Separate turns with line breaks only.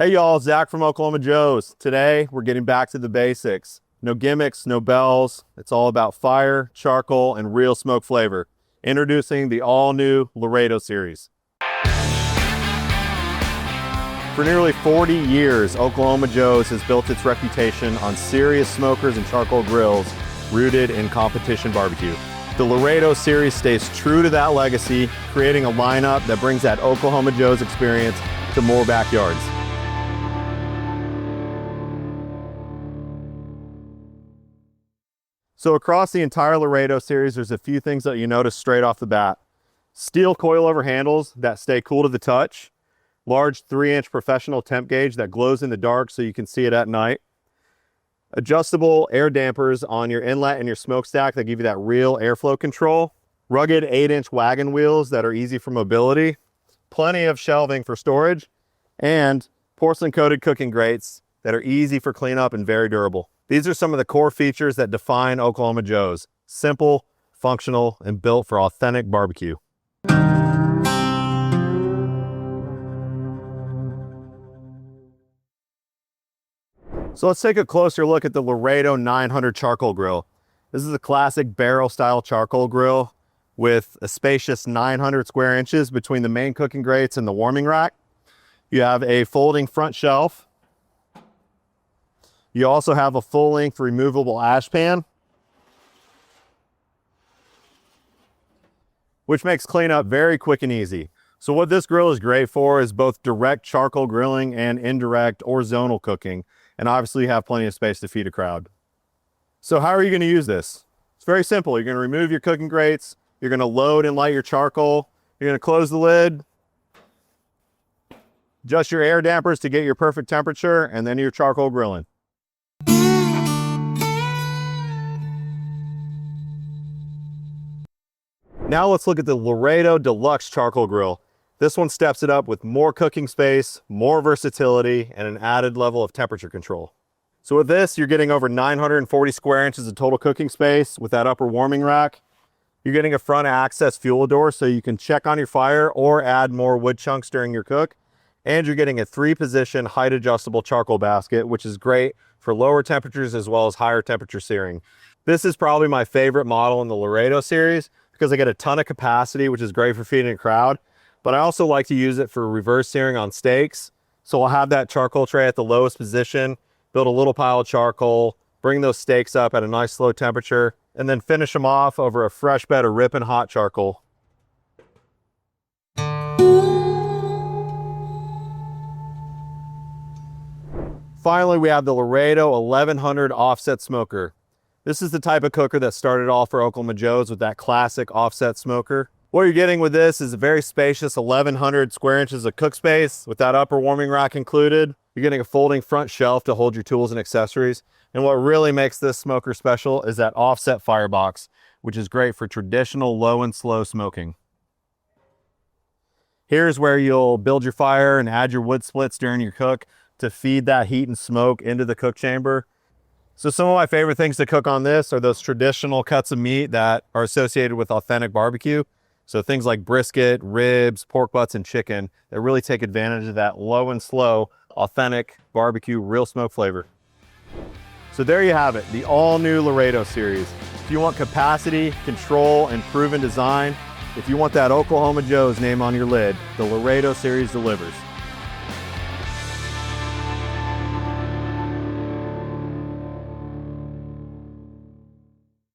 Hey y'all, Zach from Oklahoma Joe's. Today, we're getting back to the basics. No gimmicks, no bells. It's all about fire, charcoal, and real smoke flavor. Introducing the all-new Laredo Series. For nearly 40 years, Oklahoma Joe's has built its reputation on serious smokers and charcoal grills rooted in competition barbecue. The Laredo Series stays true to that legacy, creating a lineup that brings that Oklahoma Joe's experience to more backyards. So across the entire Laredo Series, there's a few things that you notice straight off the bat. Steel coilover handles that stay cool to the touch. Large 3-inch professional temp gauge that glows in the dark so you can see it at night. Adjustable air dampers on your inlet and your smokestack that give you that real airflow control. Rugged 8-inch wagon wheels that are easy for mobility. Plenty of shelving for storage. And porcelain-coated cooking grates that are easy for cleanup and very durable. These are some of the core features that define Oklahoma Joe's. Simple, functional, and built for authentic barbecue. So let's take a closer look at the Laredo 900 charcoal grill. This is a classic barrel style charcoal grill with a spacious 900 square inches between the main cooking grates and the warming rack. You have a folding front shelf. You also have a full-length removable ash pan, which makes cleanup very quick and easy. So what this grill is great for is both direct charcoal grilling and indirect or zonal cooking. And obviously you have plenty of space to feed a crowd. So how are you going to use this? It's very simple. You're going to remove your cooking grates. You're going to load and light your charcoal. You're going to close the lid. Adjust your air dampers to get your perfect temperature, and then your charcoal grilling. Now let's look at the Laredo Deluxe Charcoal Grill. This one steps it up with more cooking space, more versatility, and an added level of temperature control. So with this, you're getting over 940 square inches of total cooking space with that upper warming rack. You're getting a front access fuel door so you can check on your fire or add more wood chunks during your cook. And you're getting a 3-position height adjustable charcoal basket, which is great for lower temperatures as well as higher temperature searing. This is probably my favorite model in the Laredo series because I get a ton of capacity, which is great for feeding a crowd. But I also like to use it for reverse searing on steaks. So I'll have that charcoal tray at the lowest position, build a little pile of charcoal, bring those steaks up at a nice low temperature, and then finish them off over a fresh bed of ripping hot charcoal. Finally, we have the Laredo 1100 offset smoker. This is the type of cooker that started all for Oklahoma Joe's with that classic offset smoker. What you're getting with this is a very spacious 1100 square inches of cook space with that upper warming rack included. You're getting a folding front shelf to hold your tools and accessories. And what really makes this smoker special is that offset firebox, which is great for traditional low and slow smoking. Here's where you'll build your fire and add your wood splits during your cook to feed that heat and smoke into the cook chamber. So some of my favorite things to cook on this are those traditional cuts of meat that are associated with authentic barbecue. So things like brisket, ribs, pork butts, and chicken that really take advantage of that low and slow, authentic barbecue, real smoke flavor. So there you have it, the all-new Laredo Series. If you want capacity, control, and proven design, if you want that Oklahoma Joe's name on your lid, the Laredo Series delivers.